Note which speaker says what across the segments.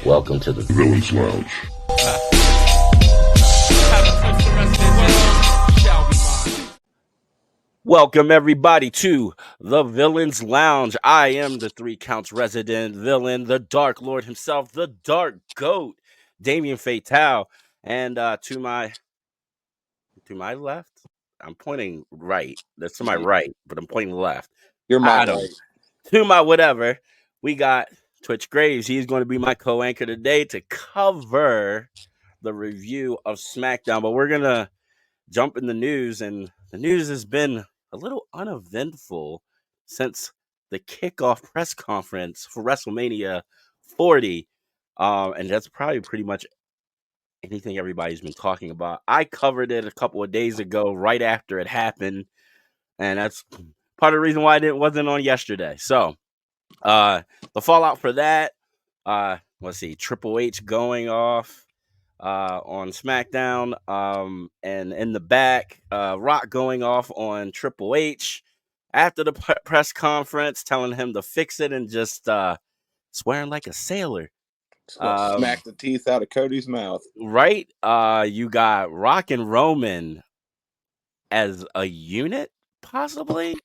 Speaker 1: Welcome to the Villains Lounge.
Speaker 2: Welcome everybody to the Villains Lounge. I am the Three Counts resident villain, the Dark Lord himself, the Dark Goat, Damien Fatale, and to my left, I'm pointing right. That's to my right, but I'm pointing left.
Speaker 3: You're my
Speaker 2: I don't.
Speaker 3: right.
Speaker 2: To my whatever, we got Twitch Graves. He's going to be my co-anchor today to cover the review of SmackDown. But we're gonna jump in the news, and the news has been a little uneventful since the kickoff press conference for WrestleMania 40. And that's probably pretty much anything everybody's been talking about. I covered it a couple of days ago, right after it happened, and that's part of the reason why it wasn't on yesterday. So, the fallout for that, let's see, Triple H going off on SmackDown, and in the back, Rock going off on Triple H after the press conference, telling him to fix it and just swearing like a sailor.
Speaker 3: Smack the teeth out of Cody's mouth.
Speaker 2: Right? You got Rock and Roman as a unit, possibly.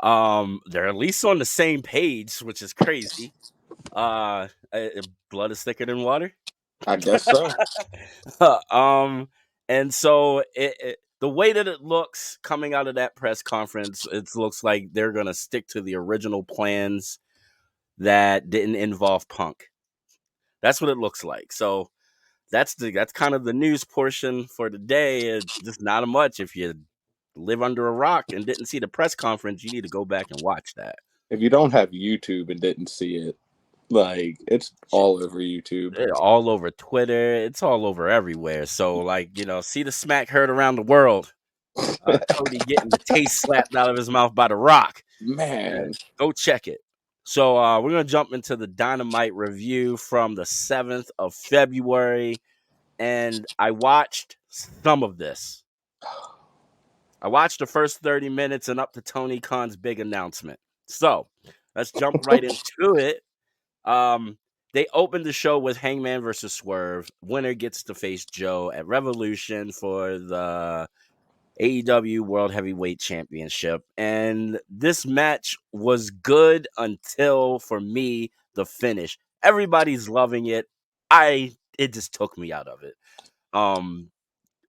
Speaker 2: They're at least on the same page, which is crazy. Blood is thicker than water.
Speaker 3: I guess so.
Speaker 2: And so the way that it looks coming out of that press conference, it looks like they're gonna stick to the original plans that didn't involve Punk. That's what it looks like. So that's kind of the news portion for today. It's just not much. If you live under a rock and didn't see the press conference, you need to go back and watch that.
Speaker 3: If you don't have YouTube and didn't see it, like, it's all over YouTube.
Speaker 2: They're all over Twitter. It's all over everywhere. So, like, see the smack heard around the world. Cody getting the taste slapped out of his mouth by The Rock.
Speaker 3: Man.
Speaker 2: Go check it. So, we're going to jump into the Dynamite review from the 7th of February. And I watched some of this. I watched the first 30 minutes and up to Tony Khan's big announcement. So, let's jump right into it. They opened the show with Hangman versus Swerve. Winner gets to face Joe at Revolution for the AEW World Heavyweight Championship. And this match was good until, for me, the finish. Everybody's loving it. It just took me out of it.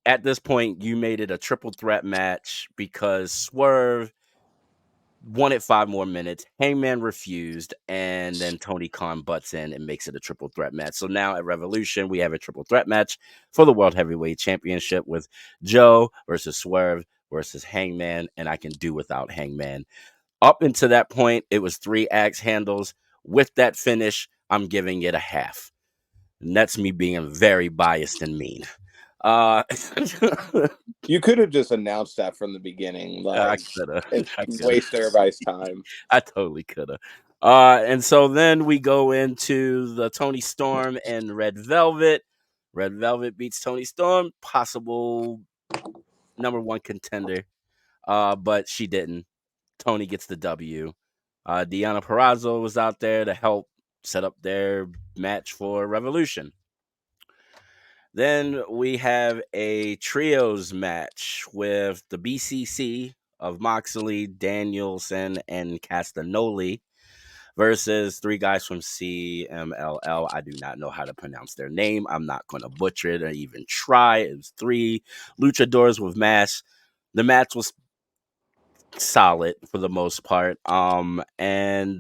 Speaker 2: At this point, you made it a triple threat match because Swerve wanted 5 more minutes. Hangman refused, and then Tony Khan butts in and makes it a triple threat match. So now at Revolution, we have a triple threat match for the World Heavyweight Championship with Joe versus Swerve versus Hangman, and I can do without Hangman. Up until that point, it was 3 axe handles. With that finish, I'm giving it a half. And that's me being very biased and mean.
Speaker 3: You could have just announced that from the beginning. Like, waste everybody's time.
Speaker 2: I totally could have. And so then we go into the Tony Storm and Red Velvet. Red Velvet beats Tony Storm, possible number 1 contender. But she didn't. Tony gets the W. Deonna Purrazzo was out there to help set up their match for Revolution. Then we have a trios match with the BCC of Moxley, Danielson, and Castagnoli versus 3 guys from CMLL. I do not know how to pronounce their name. I'm not going to butcher it or even try. It was 3 luchadors with masks. The match was solid for the most part, and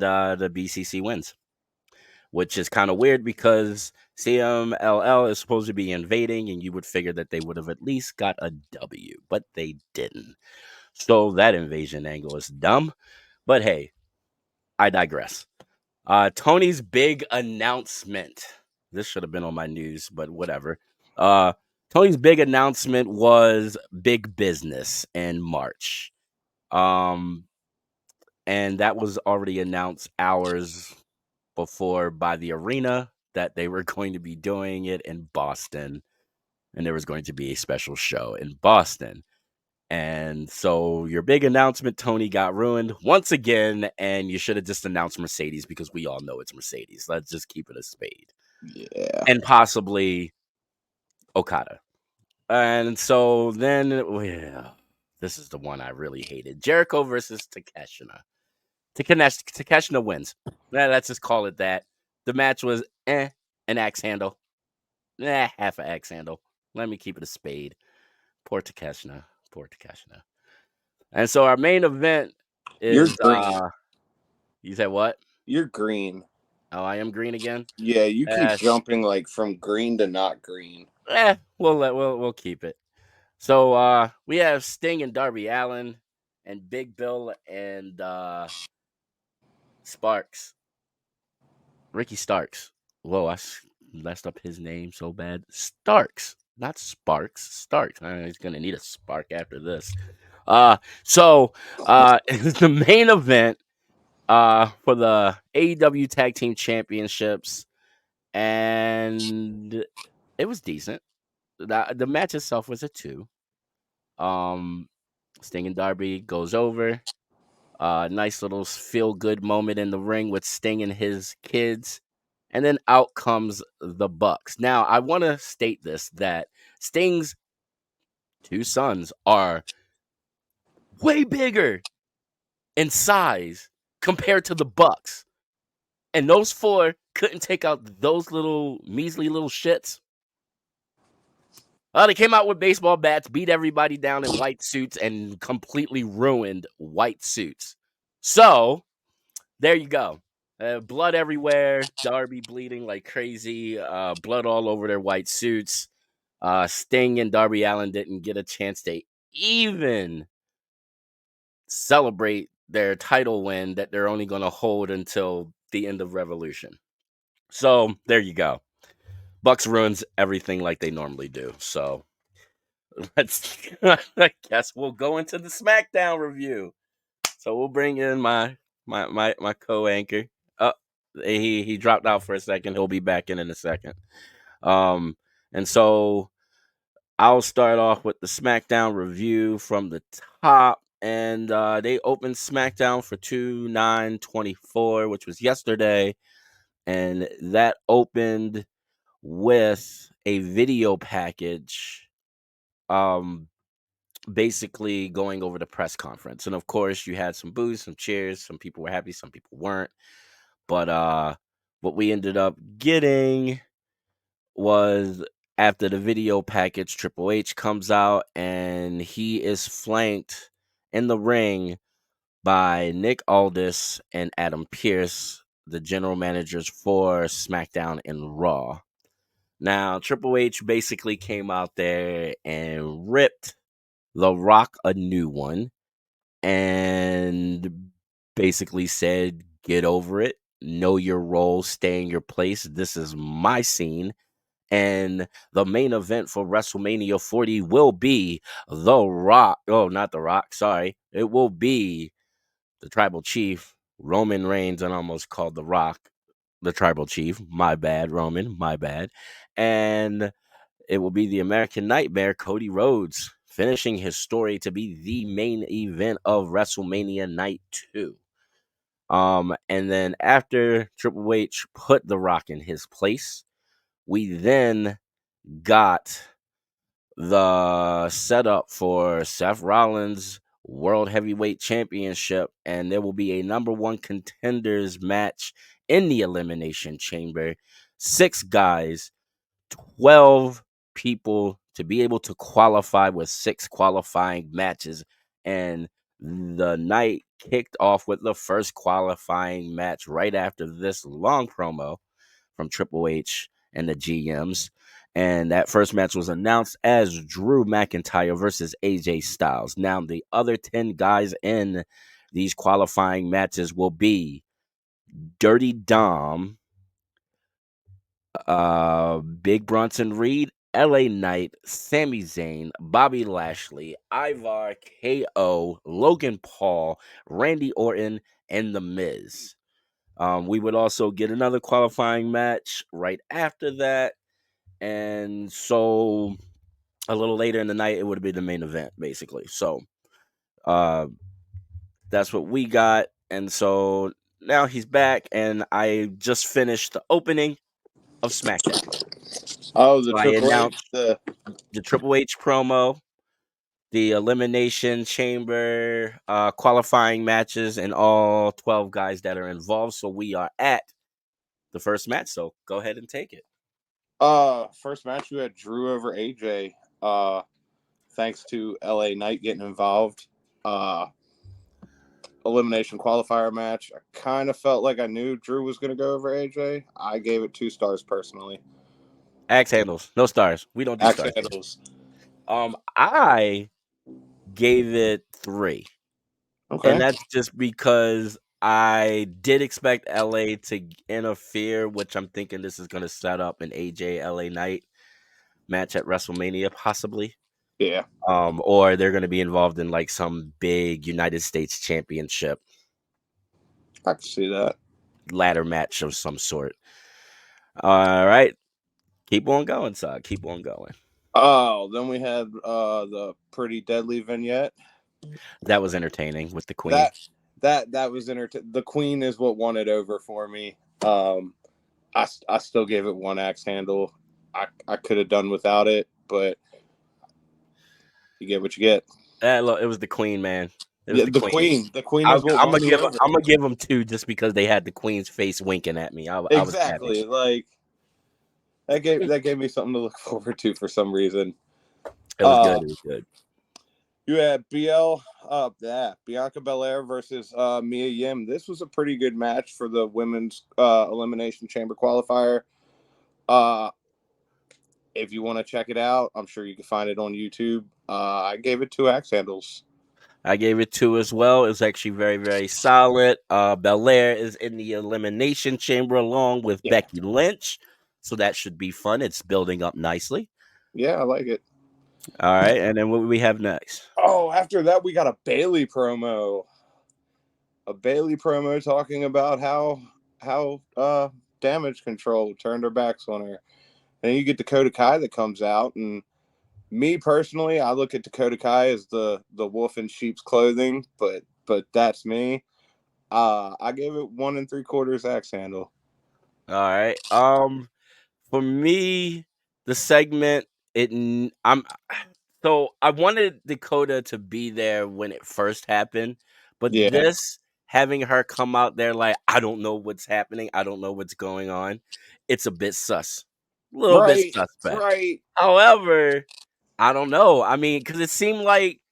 Speaker 2: the BCC wins, which is kind of weird because CMLL is supposed to be invading, and you would figure that they would have at least got a W, but they didn't. So that invasion angle is dumb, but hey, I digress. Tony's big announcement. This should have been on my news, but whatever. Tony's big announcement was big business in March. And that was already announced hours before by the arena that they were going to be doing it in Boston, and there was going to be a special show in Boston. And so your big announcement, Tony, got ruined once again, and you should have just announced Mercedes because we all know it's Mercedes. Let's just keep it a spade.
Speaker 3: Yeah.
Speaker 2: And possibly Okada. And so then, this is the one I really hated. Jericho versus Takeshita. Takeshita wins. Let's just call it that. The match was an axe handle. Half an axe handle. Let me keep it a spade. Poor Takeshita. Poor Takeshita. And so our main event
Speaker 3: You're
Speaker 2: is
Speaker 3: green.
Speaker 2: You said what?
Speaker 3: You're green.
Speaker 2: Oh, I am green again?
Speaker 3: Yeah, you keep jumping like from green to not green.
Speaker 2: We'll keep it. So we have Sting and Darby Allin and Big Bill and Sparks. Ricky Starks. Whoa, I messed up his name so bad. Starks, not Sparks. Starks. He's gonna need a spark after this. It's the main event for the AEW Tag Team Championships, and it was decent. The match itself was a 2. Sting and Darby goes over. Nice little feel good moment in the ring with Sting and his kids. And then out comes the Bucks. Now, I want to state this, that Sting's 2 sons are way bigger in size compared to the Bucks. And those 4 couldn't take out those little measly little shits. They came out with baseball bats, beat everybody down in white suits, and completely ruined white suits. So, there you go. Blood everywhere. Darby bleeding like crazy. Blood all over their white suits. Sting and Darby Allin didn't get a chance to even celebrate their title win that they're only going to hold until the end of Revolution. So there you go. Bucks ruins everything like they normally do. So let's. I guess we'll go into the SmackDown review. So we'll bring in my co-anchor. Oh, he dropped out for a second. He'll be back in a second. And so I'll start off with the SmackDown review from the top. And they opened SmackDown for 2/9/24, which was yesterday. And that opened with a video package, basically going over the press conference. And of course, you had some boos, some cheers. Some people were happy, some people weren't. But what we ended up getting was, after the video package, Triple H comes out and he is flanked in the ring by Nick Aldis and Adam Pearce, the general managers for SmackDown and Raw. Now, Triple H basically came out there and ripped The Rock a new one and basically said, get over it, know your role, stay in your place. This is my scene. And the main event for WrestleMania 40 will be The Rock. Oh, not The Rock. Sorry. It will be the Tribal Chief, Roman Reigns, and almost called The Rock the Tribal Chief. My bad, Roman. My bad. And it will be the American Nightmare, Cody Rhodes, finishing his story to be the main event of WrestleMania Night 2. And then after Triple H put The Rock in his place, we then got the setup for Seth Rollins' World Heavyweight Championship, and there will be a number 1 contenders match in the Elimination Chamber. 6 guys, 12 people to be able to qualify with 6 qualifying matches. And the night kicked off with the first qualifying match right after this long promo from Triple H and the GMs. And that first match was announced as Drew McIntyre versus AJ Styles. Now, the other 10 guys in these qualifying matches will be Dirty Dom, Big Bronson Reed, LA Knight, Sami Zayn, Bobby Lashley, Ivar, KO, Logan Paul, Randy Orton, and The Miz. We would also get another qualifying match right after that. And so a little later in the night, it would be the main event, basically. So that's what we got. And so now he's back, and I just finished the opening. of SmackDown.
Speaker 3: Oh, the
Speaker 2: So I
Speaker 3: Triple H.
Speaker 2: announced the Triple H promo, the Elimination Chamber qualifying matches, and all 12 guys that are involved. So we are at the first match. So go ahead and take it.
Speaker 3: First match you had Drew over AJ. Thanks to LA Knight getting involved. Elimination qualifier match. I kind of felt like I knew Drew was going to go over AJ. I gave it 2 stars personally.
Speaker 2: Axe handles, no stars. We don't do
Speaker 3: Axe
Speaker 2: stars.
Speaker 3: handles.
Speaker 2: I gave it 3.
Speaker 3: Okay.
Speaker 2: And that's just because I did expect LA to interfere, which I'm thinking this is going to set up an AJ LA Knight match at WrestleMania, possibly.
Speaker 3: Yeah.
Speaker 2: Or they're going to be involved in like some big United States Championship
Speaker 3: I can see that.
Speaker 2: ladder match of some sort. All right. Keep on going, Sog. Keep on going.
Speaker 3: Oh, then we had the Pretty Deadly vignette.
Speaker 2: That was entertaining with the Queen.
Speaker 3: That was entertaining. The Queen is what won it over for me. I still gave it 1 axe handle. I could have done without it, but you get what you get.
Speaker 2: Look, it was the Queen, man. It was
Speaker 3: Yeah,
Speaker 2: the
Speaker 3: the
Speaker 2: Queen.
Speaker 3: Queen. The Queen
Speaker 2: I'm
Speaker 3: is what
Speaker 2: gonna
Speaker 3: won me
Speaker 2: give
Speaker 3: over.
Speaker 2: I'm gonna give them 2 just because they had the Queen's face winking at me. I was happy.
Speaker 3: Exactly. Like that gave me something to look forward to for some reason.
Speaker 2: It was good. It was good.
Speaker 3: You had Bianca Belair versus Mia Yim. This was a pretty good match for the women's elimination chamber qualifier. If you want to check it out, I'm sure you can find it on YouTube. I gave it 2 axe handles.
Speaker 2: I gave it 2 as well. It was actually very, very solid. Belair is in the elimination chamber along with Becky Lynch, so that should be fun. It's building up nicely.
Speaker 3: Yeah, I like it.
Speaker 2: All right, and then what do we have next?
Speaker 3: Oh, after that, we got a Bayley promo. A Bayley promo talking about how Damage Control turned their backs on her. And you get Dakota Kai that comes out, and me personally, I look at Dakota Kai as the wolf in sheep's clothing, but that's me. I gave it 1 3/4 axe handle.
Speaker 2: All right. For me, the segment I'm so I wanted Dakota to be there when it first happened, but
Speaker 3: Yeah.
Speaker 2: this having her come out there like I don't know what's happening, I don't know what's going on, it's a bit sus, a little bit suspect.
Speaker 3: Right.
Speaker 2: However, I don't know. I mean, because it seemed like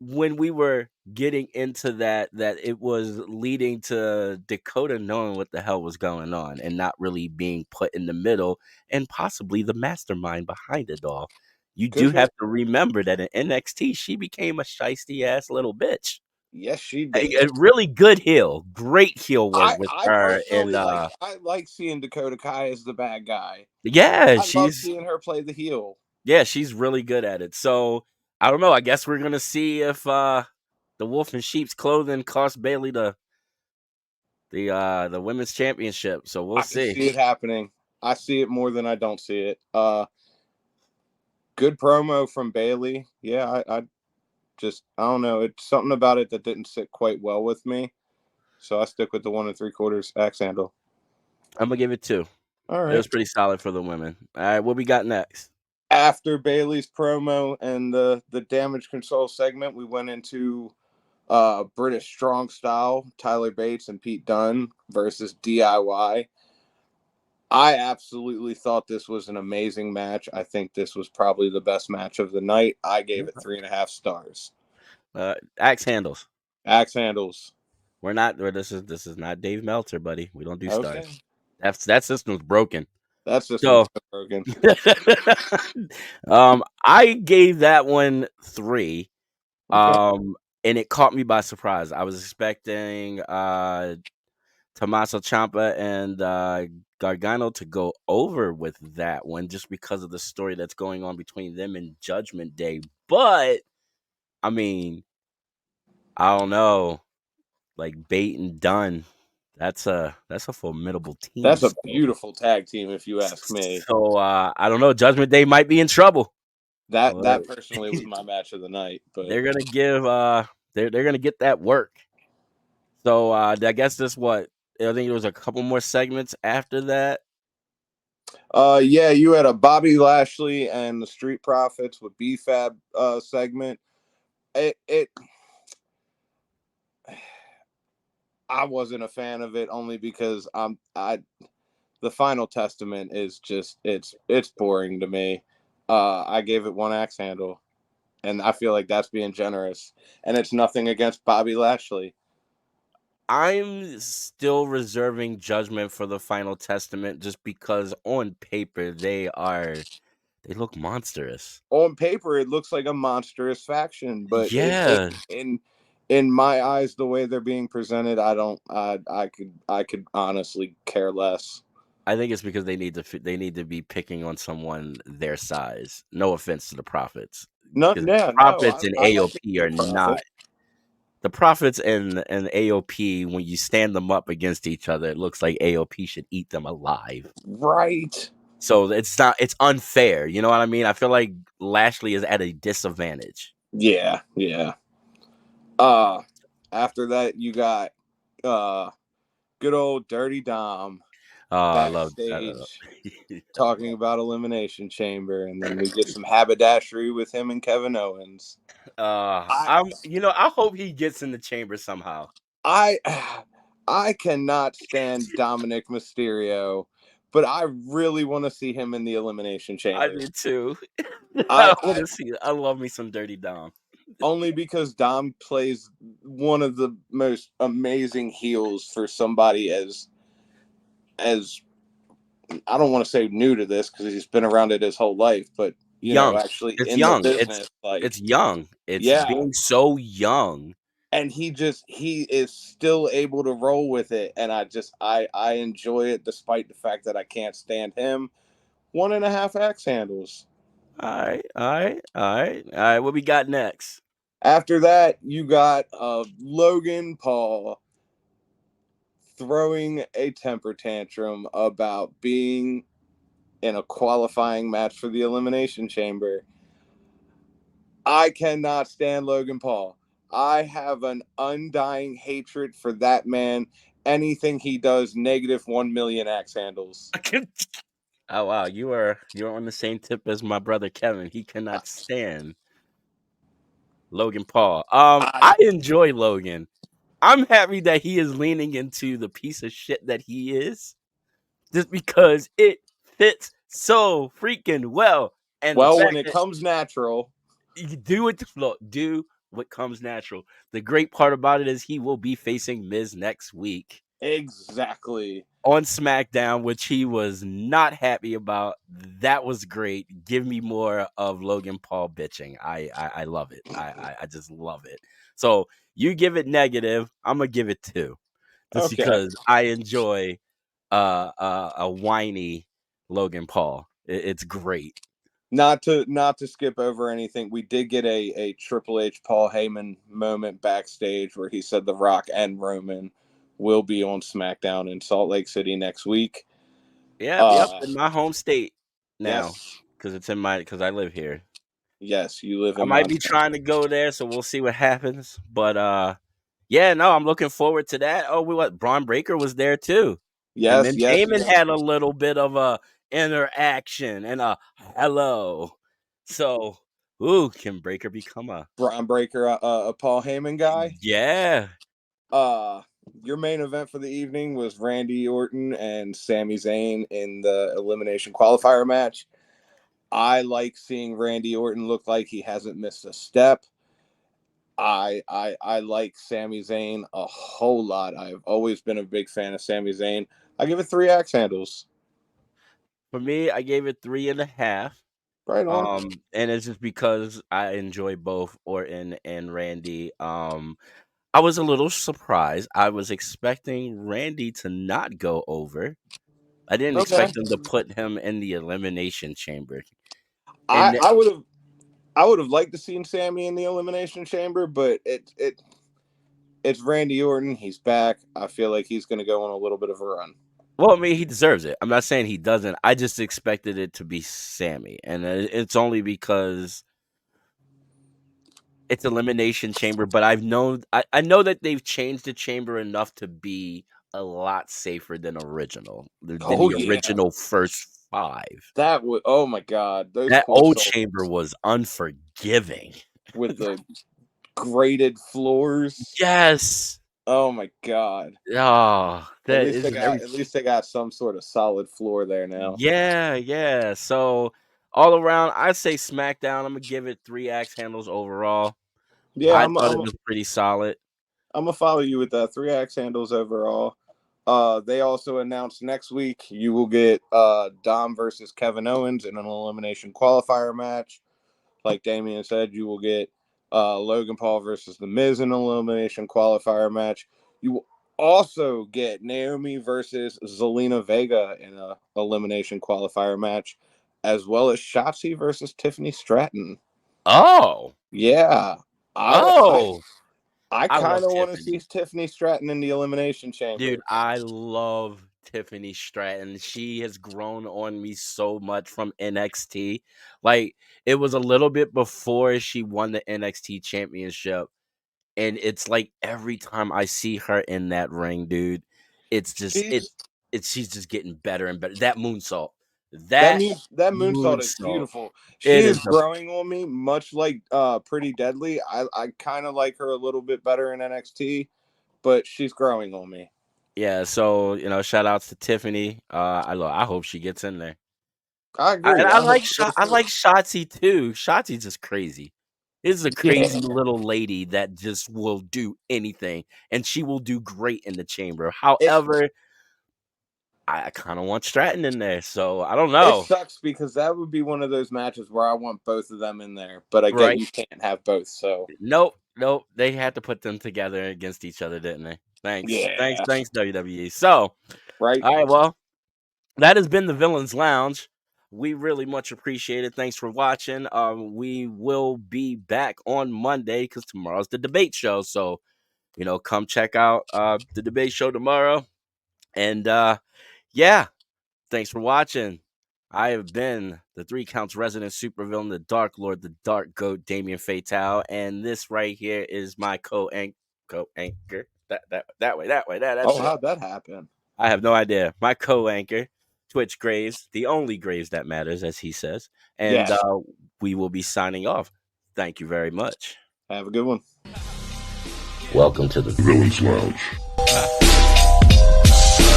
Speaker 2: when we were getting into that it was leading to Dakota knowing what the hell was going on and not really being put in the middle and possibly the mastermind behind it all. You do have to remember that in NXT she became a shisty ass little bitch.
Speaker 3: Yes, she
Speaker 2: A,
Speaker 3: did.
Speaker 2: a really good heel, great heel work with
Speaker 3: I
Speaker 2: her,
Speaker 3: personally
Speaker 2: and
Speaker 3: I like seeing Dakota Kai as the bad guy.
Speaker 2: yeah,
Speaker 3: I love seeing her play the heel.
Speaker 2: she's really good at it. So I don't know. I guess we're gonna see if the wolf in sheep's clothing cost Bayley the women's championship. So we'll see.
Speaker 3: I can see it happening. I see it more than I don't see it. Good promo from Bayley. Yeah, I don't know. It's something about it that didn't sit quite well with me. So I stick with the 1 3/4 axe handle.
Speaker 2: I'm gonna give it 2.
Speaker 3: All
Speaker 2: It
Speaker 3: right.
Speaker 2: was pretty solid for the women. All right, what we got next?
Speaker 3: After Bayley's promo and the Damage Control segment, we went into British Strong Style, Tyler Bates and Pete Dunne versus DIY. I absolutely thought this was an amazing match. I think this was probably the best match of the night. I gave it 3.5 stars.
Speaker 2: Axe handles.
Speaker 3: Axe handles.
Speaker 2: We're not. This is not Dave Meltzer, buddy. We don't do
Speaker 3: Okay.
Speaker 2: stars. That system's broken.
Speaker 3: That's just
Speaker 2: So
Speaker 3: broken.
Speaker 2: I gave that one 3.
Speaker 3: Okay.
Speaker 2: And it caught me by surprise. I was expecting Tommaso Ciampa and Gargano to go over with that one just because of the story that's going on between them and Judgment Day. But I mean, I don't know. Like Bate and Dunn, that's a formidable team.
Speaker 3: That's a beautiful tag team, if you ask me.
Speaker 2: So I don't know. Judgment Day might be in trouble.
Speaker 3: That personally was my match of the night. But
Speaker 2: they're gonna give they're gonna get that work. So I guess this what I think there was a couple more segments after that.
Speaker 3: Yeah, you had a Bobby Lashley and the Street Profits with BFAB segment. It I wasn't a fan of it only because the Final Testament is just it's boring to me. I gave it one axe handle, and I feel like that's being generous. And it's nothing against Bobby Lashley.
Speaker 2: I'm still reserving judgment for the Final Testament just because on paper they look monstrous.
Speaker 3: On paper, it looks like a monstrous faction, but
Speaker 2: Yeah.
Speaker 3: in my eyes, the way they're being presented, I could honestly care less.
Speaker 2: I think it's because they need to be picking on someone their size. No offense to the Prophets,
Speaker 3: No,
Speaker 2: because
Speaker 3: yeah, no,
Speaker 2: Prophets and
Speaker 3: I like it
Speaker 2: AOP
Speaker 3: to
Speaker 2: are
Speaker 3: be
Speaker 2: not
Speaker 3: profit.
Speaker 2: the Prophets and AOP. When you stand them up against each other, it looks like AOP should eat them alive.
Speaker 3: Right.
Speaker 2: So it's unfair. You know what I mean? I feel like Lashley is at a disadvantage.
Speaker 3: Yeah, yeah. Uh After that, you got uh good old Dirty Dom
Speaker 2: Oh, I love that.
Speaker 3: backstage talking about Elimination Chamber, and then we get some haberdashery with him and Kevin Owens. I
Speaker 2: I hope he gets in the chamber somehow.
Speaker 3: I I cannot stand Dominic Mysterio, but I really want to see him in the Elimination
Speaker 2: I
Speaker 3: Chamber.
Speaker 2: do too.
Speaker 3: I,
Speaker 2: I want
Speaker 3: I
Speaker 2: to see it. I love me some Dirty Dom.
Speaker 3: only because Dom plays one of the most amazing heels for somebody as I don't want to say new to this because he's been around it his whole life, but
Speaker 2: Young.
Speaker 3: actually
Speaker 2: It's
Speaker 3: in the
Speaker 2: young.
Speaker 3: business,
Speaker 2: It's
Speaker 3: like
Speaker 2: young. It's
Speaker 3: yeah,
Speaker 2: being so young.
Speaker 3: and he is still able to roll with it, and I enjoy it despite the fact that I can't stand him. One and a half axe handles.
Speaker 2: All right, all right, all right, all right. What we got next?
Speaker 3: After that, you got Logan Paul throwing a temper tantrum about being in a qualifying match for the Elimination Chamber. I cannot stand Logan Paul. I have an undying hatred for that man. Anything he does, negative 1 million axe handles.
Speaker 2: Oh wow, you're on the same tip as my brother Kevin. He cannot stand Logan Paul.
Speaker 3: I
Speaker 2: I enjoy Logan. I'm happy that he is leaning into the piece of shit that he is, just because it fits so freaking well. And the
Speaker 3: well, when
Speaker 2: fact
Speaker 3: it
Speaker 2: that
Speaker 3: comes natural,
Speaker 2: you do it, look, do what comes natural. The great part about it is he will be facing Miz next week
Speaker 3: exactly.
Speaker 2: on SmackDown, which he was not happy about. That was great. Give me more of Logan Paul bitching. I love it. I just love it. So you give it negative. I'm gonna give it 2, just
Speaker 3: Okay.
Speaker 2: because I enjoy a whiny Logan Paul. It's great.
Speaker 3: Not to skip over anything, we did get a Triple H Paul Heyman moment backstage where he said The Rock and Roman will be on SmackDown in Salt Lake City next week.
Speaker 2: Yep,
Speaker 3: Uh
Speaker 2: in my home state now,
Speaker 3: yes,
Speaker 2: because I live here.
Speaker 3: yes, you live
Speaker 2: I
Speaker 3: in
Speaker 2: might be
Speaker 3: Montana.
Speaker 2: trying to go there, so we'll see what happens. But yeah, no, I'm looking forward to that. Oh, Braun Breaker was there too, and
Speaker 3: Yes,
Speaker 2: then
Speaker 3: yes,
Speaker 2: Heyman
Speaker 3: yes.
Speaker 2: had a little bit of a interaction and a hello. So, ooh, can Breaker become a
Speaker 3: Braun Breaker, a Paul Heyman guy.
Speaker 2: yeah?
Speaker 3: Uh your main event for the evening was Randy Orton and Sami Zayn in the elimination qualifier match. I like seeing Randy Orton look like he hasn't missed a step. I like Sami Zayn a whole lot. I've always been a big fan of Sami Zayn. I give it 3 axe handles.
Speaker 2: For me, I gave it 3.5.
Speaker 3: Right on.
Speaker 2: And it's just because I enjoy both Orton and Randy. I was a little surprised. I was expecting Randy to not go over. I didn't
Speaker 3: Okay.
Speaker 2: expect them to put him in the elimination chamber.
Speaker 3: I
Speaker 2: And
Speaker 3: I would have I would have liked to seen Sammy in the elimination chamber, but it's Randy Orton. He's back. I feel like he's going to go on a little bit of a run.
Speaker 2: well, I mean, he deserves it. I'm not saying he doesn't. I just expected it to be Sammy, and it's only because it's elimination chamber. But I know that they've changed the chamber enough to be a lot safer than original
Speaker 3: Oh
Speaker 2: the
Speaker 3: yeah.
Speaker 2: original first
Speaker 3: That would, oh my God, those
Speaker 2: That
Speaker 3: poor
Speaker 2: old
Speaker 3: souls
Speaker 2: chamber was unforgiving.
Speaker 3: with the graded floors.
Speaker 2: Yes.
Speaker 3: Oh my God.
Speaker 2: Oh,
Speaker 3: At
Speaker 2: that
Speaker 3: least they
Speaker 2: isn't
Speaker 3: got
Speaker 2: every.
Speaker 3: at least they got some sort of solid floor there now.
Speaker 2: Yeah. So all around, I'd say SmackDown. I'm gonna give it 3 axe handles overall.
Speaker 3: Yeah,
Speaker 2: I thought it was pretty solid.
Speaker 3: I'm gonna follow you with that 3 axe handles overall. They also announced next week you will get Dom versus Kevin Owens in an elimination qualifier match. Like Damian said, you will get Logan Paul versus The Miz in an elimination qualifier match. You will also get Naomi versus Zelina Vega in an elimination qualifier match, as well as Shotzi versus Tiffany Stratton.
Speaker 2: Oh,
Speaker 3: Yeah, I
Speaker 2: oh,
Speaker 3: I
Speaker 2: I
Speaker 3: kind
Speaker 2: love
Speaker 3: of want to see
Speaker 2: Tiffany.
Speaker 3: Tiffany Stratton in the elimination
Speaker 2: Dude,
Speaker 3: chamber.
Speaker 2: I love Tiffany Stratton. She has grown on me so much from NXT. Like, it was a little bit before she won the NXT championship. And it's like every time I see her in that ring, dude, it's just
Speaker 3: She's
Speaker 2: she's just getting better and better. That moonsault.
Speaker 3: that
Speaker 2: That
Speaker 3: means that moonsault is
Speaker 2: moonsault.
Speaker 3: beautiful. She
Speaker 2: It is
Speaker 3: is
Speaker 2: the
Speaker 3: growing on me, much like Pretty Deadly. I kind of like her a little bit better in NXT, but she's growing on me.
Speaker 2: yeah, so shout outs to Tiffany. I hope she gets in there.
Speaker 3: I
Speaker 2: And
Speaker 3: agree. I hope she does
Speaker 2: I
Speaker 3: too.
Speaker 2: like Shotzi too. Shotzi's just crazy. This is a crazy
Speaker 3: Yeah,
Speaker 2: little lady that just will do anything, and she will do great in the chamber.
Speaker 3: it
Speaker 2: However, I kind of want Stratton in there, so I don't
Speaker 3: it
Speaker 2: know.
Speaker 3: sucks because that would be one of those matches where I want both of them in there, but I get
Speaker 2: Right?
Speaker 3: you can't have both. So
Speaker 2: Nope. They had to put them together against each other, didn't they?
Speaker 3: yeah,
Speaker 2: Thanks, WWE. So,
Speaker 3: right.
Speaker 2: all right, well, that has been the Villains Lounge. We really much appreciate it. Thanks for watching. We will be back on Monday because tomorrow's the debate show. So, come check out the debate show tomorrow. And yeah, thanks for watching. I have been the 3 Counts resident supervillain, the Dark Lord, the Dark Goat, Damien Fatale, and this right here is my co-anchor. That's
Speaker 3: Oh,
Speaker 2: it.
Speaker 3: how'd that happen?
Speaker 2: I have no idea. My co-anchor, Twitch Graves, the only Graves that matters, as he says. And
Speaker 3: Yes.
Speaker 2: we will be signing off. Thank you very much.
Speaker 3: Have a good one.
Speaker 1: Welcome to the Villains Lounge.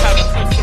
Speaker 4: Have a closer